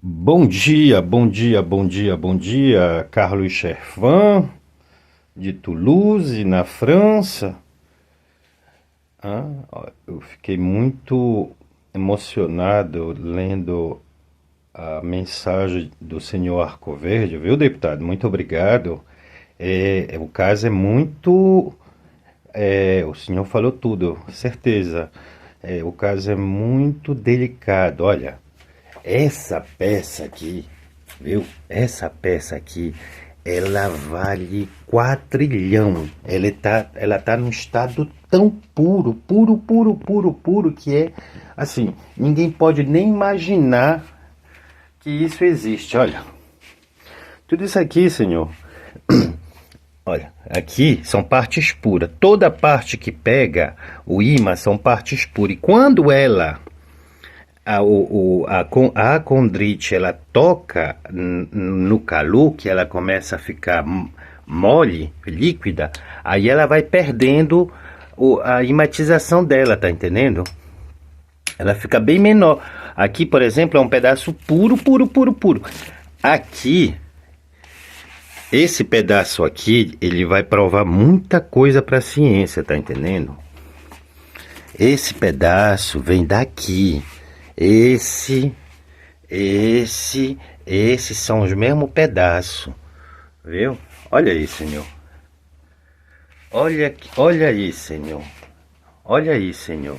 Bom dia, bom dia, bom dia, bom dia, Carlos Cherfan, de Toulouse, na França. Eu fiquei muito emocionado lendo a mensagem do senhor Arcoverde, viu, deputado? Muito obrigado. O caso é muito. O senhor falou tudo, certeza. O caso é muito delicado. Olha, essa peça aqui, viu? Essa peça aqui, ela vale quatrilhão. Ela tá num estado tão puro, puro, puro, puro, puro, que é assim, ninguém pode nem imaginar que isso existe. Olha, tudo isso aqui, senhor. Olha, aqui são partes puras. Toda parte que pega o ímã são partes puras. E quando a condrite ela toca no calor, que ela começa a ficar mole, líquida, aí ela vai perdendo a imatização dela, tá entendendo? Ela fica bem menor. Aqui, por exemplo, é um pedaço puro, puro, puro, puro. Aqui, esse pedaço aqui, ele vai provar muita coisa para a ciência, tá entendendo? Esse pedaço vem daqui. Esses são os mesmos pedaços, viu? Olha aí, senhor. Olha aí, senhor. Olha aí, senhor.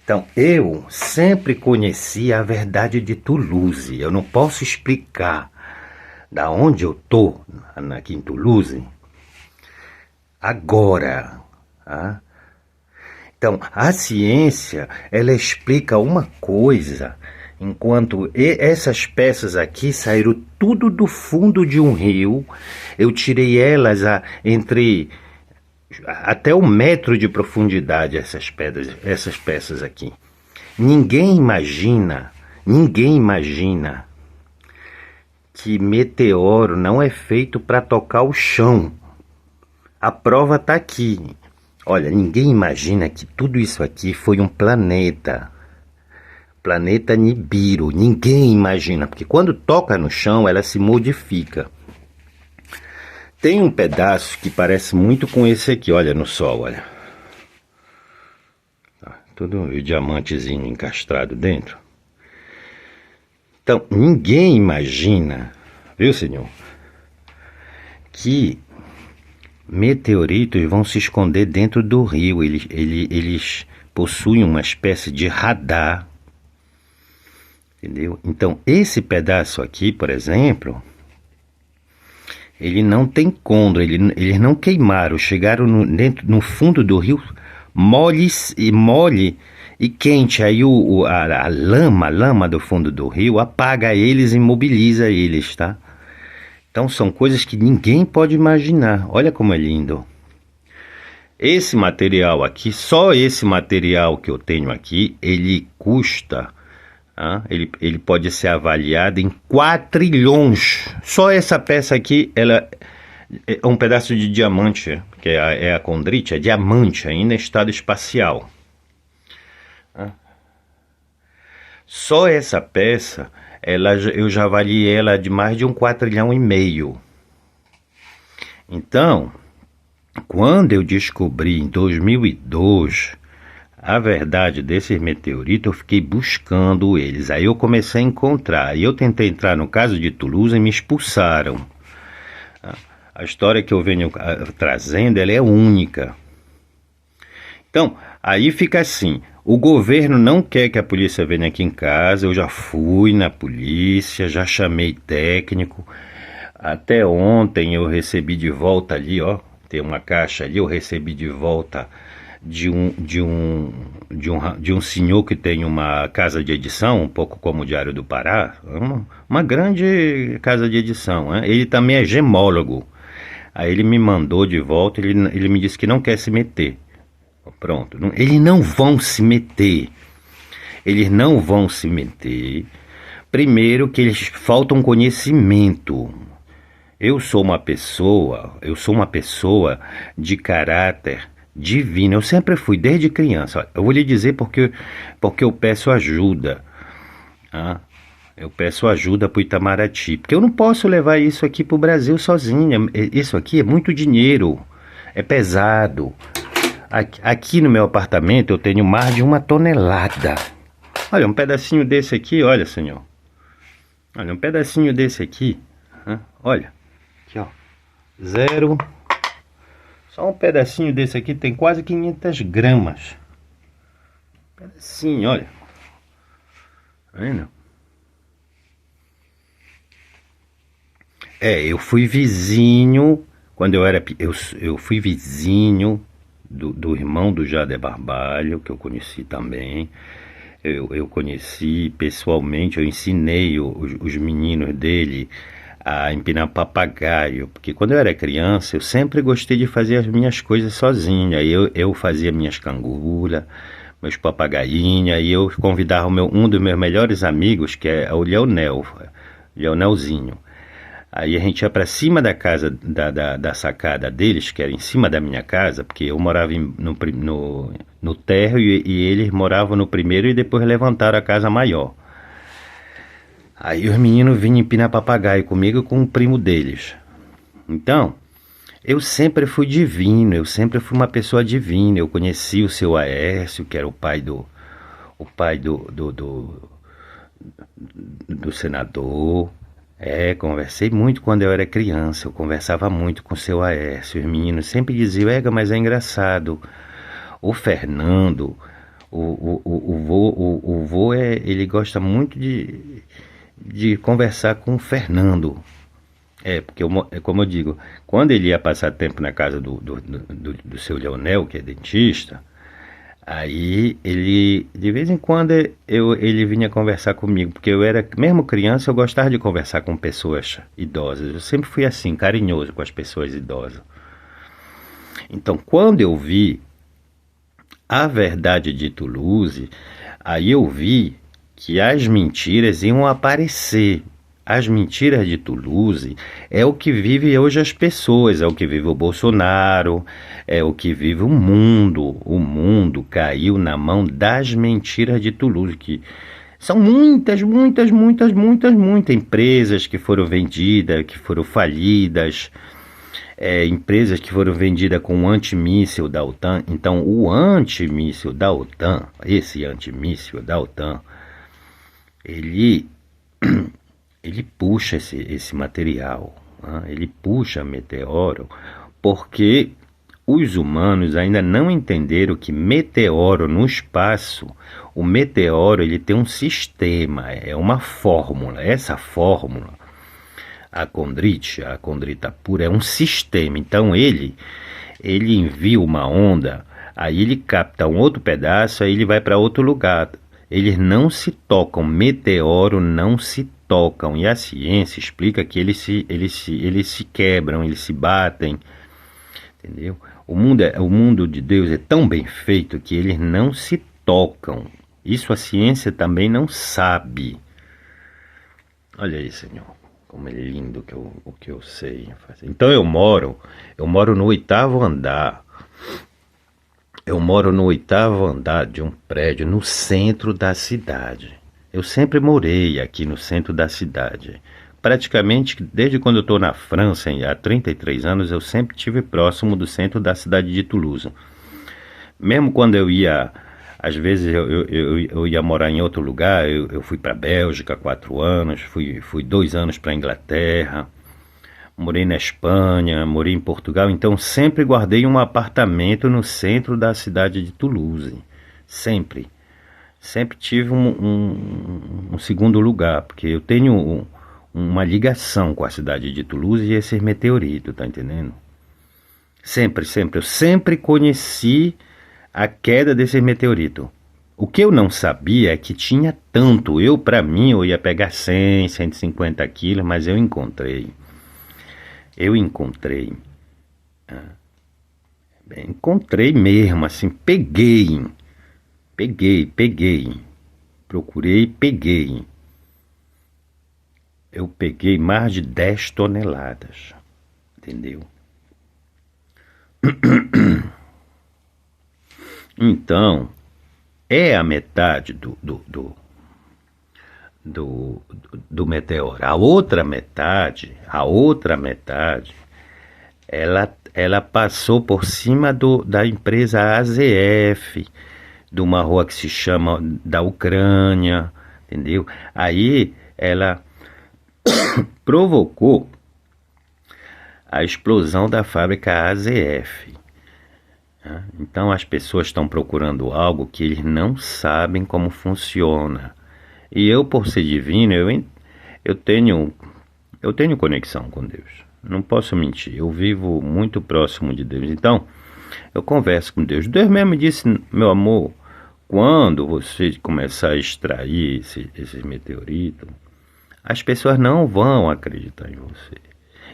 Então, eu sempre conheci a verdade de Toulouse. Eu não posso explicar da onde eu tô aqui em Toulouse agora. Tá? Então, a ciência, ela explica uma coisa, enquanto essas peças aqui saíram tudo do fundo de um rio, eu tirei elas entre até 1 metro de profundidade, essas peças aqui. Ninguém imagina que meteoro não é feito para tocar o chão. A prova está aqui. Olha, ninguém imagina que tudo isso aqui foi um planeta. Planeta Nibiru. Ninguém imagina, porque quando toca no chão, ela se modifica. Tem um pedaço que parece muito com esse aqui, olha, no sol, olha. Tudo o diamantezinho encastrado dentro. Então, ninguém imagina, viu, senhor, que meteoritos vão se esconder dentro do rio. Eles possuem uma espécie de radar, entendeu? Então, esse pedaço aqui, por exemplo, ele não tem condro, eles não queimaram, chegaram no fundo do rio mole e quente. Aí a lama do fundo do rio apaga eles e imobiliza eles, tá? Então são coisas que ninguém pode imaginar. Olha como é lindo. Esse material aqui, só esse material que eu tenho aqui, ele custa, ele pode ser avaliado em quatrilhões. Só essa peça aqui, ela é um pedaço de diamante, que é a condrite, é diamante ainda em estado espacial. Só essa peça, eu já avaliei ela de mais de 1,4 trilhão. Então, quando eu descobri em 2002 a verdade desses meteoritos, eu fiquei buscando eles. Aí eu comecei a encontrar. E eu tentei entrar no caso de Toulouse e me expulsaram. A história que eu venho trazendo, ela é única. Então, aí fica assim. O governo não quer que a polícia venha aqui em casa. Eu já fui na polícia, já chamei técnico. Até ontem eu recebi de volta ali, ó. Tem uma caixa ali, eu recebi de volta de um senhor que tem uma casa de edição, um pouco como o Diário do Pará, uma grande casa de edição, né? Ele também é gemólogo. Aí ele me mandou de volta, ele me disse que não quer se meter. Pronto, eles não vão se meter. Eles não vão se meter. Primeiro que eles faltam conhecimento. Eu sou uma pessoa de caráter divino. Eu sempre fui, desde criança. Eu vou lhe dizer porque eu peço ajuda. Eu peço ajuda para o Itamaraty, porque eu não posso levar isso aqui para o Brasil sozinha. Isso aqui é muito dinheiro, é pesado. Aqui no meu apartamento eu tenho mais de 1 tonelada. Olha, um pedacinho desse aqui, olha, senhor. Olha, um pedacinho desse aqui. Olha, aqui ó, zero. Só um pedacinho desse aqui tem quase 500 gramas. Um pedacinho, olha. Tá vendo? Eu fui vizinho, quando eu era, eu fui vizinho do irmão do Jader Barbalho, que eu conheci também. Eu conheci pessoalmente, eu ensinei os meninos dele a empinar papagaio, porque quando eu era criança eu sempre gostei de fazer as minhas coisas sozinho. Aí eu fazia minhas canguras, meus papagainhos, aí eu convidava um dos meus melhores amigos, que é o Leonelzinho. Aí a gente ia para cima da casa, da sacada deles, que era em cima da minha casa, porque eu morava no térreo e eles moravam no primeiro e depois levantaram a casa maior. Aí os meninos vinham empinar papagaio comigo e com o primo deles. Então, eu sempre fui divino, eu sempre fui uma pessoa divina. Eu conheci o seu Aércio, que era o pai do senador. Conversei muito quando eu era criança, eu conversava muito com o seu Aércio. Os meninos sempre diziam, mas é engraçado. O Fernando, o vô, ele gosta muito de conversar com o Fernando. Porque, como eu digo, quando ele ia passar tempo na casa do seu Leonel, que é dentista, aí ele, de vez em quando, ele vinha conversar comigo, porque eu era, mesmo criança, eu gostava de conversar com pessoas idosas. Eu sempre fui assim, carinhoso com as pessoas idosas. Então, quando eu vi A Verdade de Toulouse, aí eu vi que as mentiras iam aparecer. As mentiras de Toulouse é o que vive hoje as pessoas, é o que vive o Bolsonaro, é o que vive o mundo. O mundo caiu na mão das mentiras de Toulouse, que são muitas empresas que foram vendidas, que foram falidas, empresas que foram vendidas com o antimíssil da OTAN. Então, o antimíssil da OTAN, esse antimíssil da OTAN, ele puxa esse material, ele puxa meteoro, porque os humanos ainda não entenderam que meteoro no espaço, o meteoro ele tem um sistema, é uma fórmula. Essa fórmula, a condrita pura, é um sistema. Então ele envia uma onda, aí ele capta um outro pedaço, aí ele vai para outro lugar. Eles não se tocam, meteoro não se tocam, e a ciência explica que eles se quebram, eles se batem, entendeu? O mundo de Deus é tão bem feito que eles não se tocam. Isso a ciência também não sabe. Olha aí, Senhor, como é lindo o que eu sei fazer. Então eu moro no 8º andar. Eu moro no 8º andar de um prédio no centro da cidade. Eu sempre morei aqui no centro da cidade. Praticamente desde quando eu estou na França, há 33 anos, eu sempre estive próximo do centro da cidade de Toulouse. Mesmo quando eu ia, às vezes eu ia morar em outro lugar, eu fui para a Bélgica 4 anos, fui 2 anos para a Inglaterra. Morei na Espanha, morei em Portugal, então sempre guardei um apartamento no centro da cidade de Toulouse. Sempre. Sempre tive um segundo lugar, porque eu tenho uma ligação com a cidade de Toulouse e esse meteorito, tá entendendo? Sempre. Eu sempre conheci a queda desse meteorito. O que eu não sabia é que tinha tanto. Para mim, eu ia pegar 100, 150 quilos, mas eu encontrei. Encontrei mesmo, assim, peguei. Procurei, peguei. Eu peguei mais de 10 toneladas, entendeu? Então, é a metade do meteoro. A outra metade, ela passou por cima da empresa AZF, de uma rua que se chama da Ucrânia, entendeu? Aí ela provocou a explosão da fábrica AZF. Né? Então as pessoas estão procurando algo que eles não sabem como funciona. E eu, por ser divino, eu tenho conexão com Deus. Não posso mentir, eu vivo muito próximo de Deus. Então, eu converso com Deus. Deus mesmo disse, meu amor, quando você começar a extrair esses meteoritos, as pessoas não vão acreditar em você.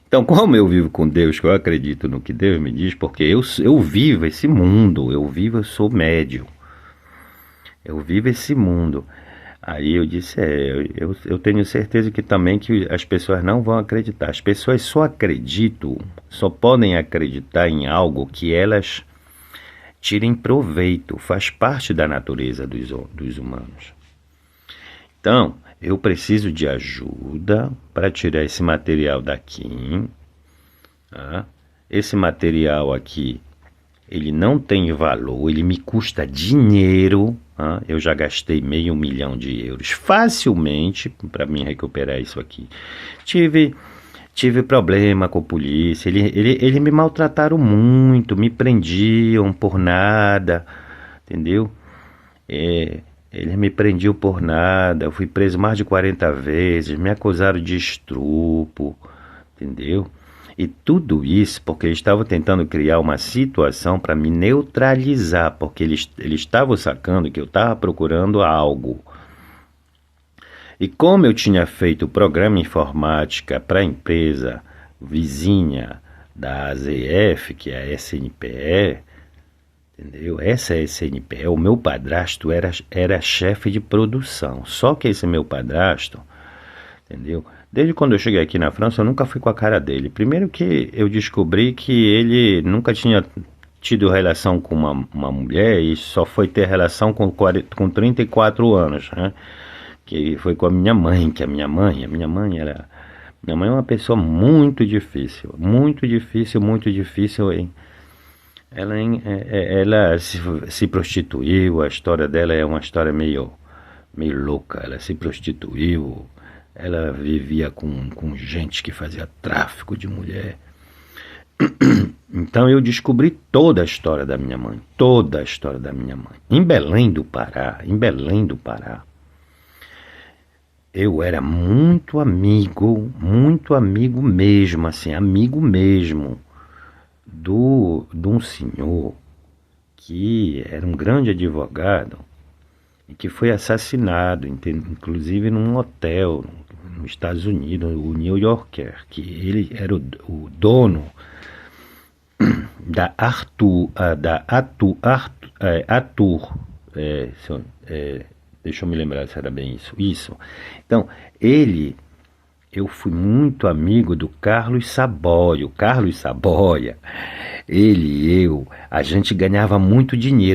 Então, como eu vivo com Deus, que eu acredito no que Deus me diz, porque eu vivo esse mundo, eu sou médium, eu vivo esse mundo. Aí eu disse, eu tenho certeza que também que as pessoas não vão acreditar. As pessoas só podem acreditar em algo que elas tirem proveito, faz parte da natureza dos humanos. Então, eu preciso de ajuda para tirar esse material daqui. Tá? Esse material aqui, ele não tem valor, ele me custa dinheiro. Tá? Eu já gastei €500 mil facilmente para me recuperar isso aqui. Tive problema com a polícia, eles me maltrataram muito, me prendiam por nada, entendeu? Eles me prendiam por nada, eu fui preso mais de 40 vezes, me acusaram de estupro, entendeu? E tudo isso porque eles estavam tentando criar uma situação para me neutralizar, porque eles estavam sacando que eu estava procurando algo. E como eu tinha feito o programa informática para a empresa vizinha da AZF, que é a SNPE, entendeu? Essa SNPE, o meu padrasto era chefe de produção. Só que esse meu padrasto, entendeu? Desde quando eu cheguei aqui na França, eu nunca fui com a cara dele. Primeiro que eu descobri que ele nunca tinha tido relação com uma mulher e só foi ter relação com 34 anos, né? Que foi com a minha mãe, que a minha mãe é uma pessoa muito difícil, muito difícil, muito difícil, hein? Ela se prostituiu, a história dela é uma história meio louca, ela se prostituiu, ela vivia com gente que fazia tráfico de mulher. Então eu descobri toda a história da minha mãe, em Belém do Pará, eu era muito amigo mesmo, assim, amigo mesmo, de um senhor que era um grande advogado e que foi assassinado, inclusive num hotel nos Estados Unidos, o New Yorker, que ele era o dono da Atur, deixa eu me lembrar se era bem isso. Então, eu fui muito amigo do Carlos Saboia. O Carlos Saboia, a gente ganhava muito dinheiro.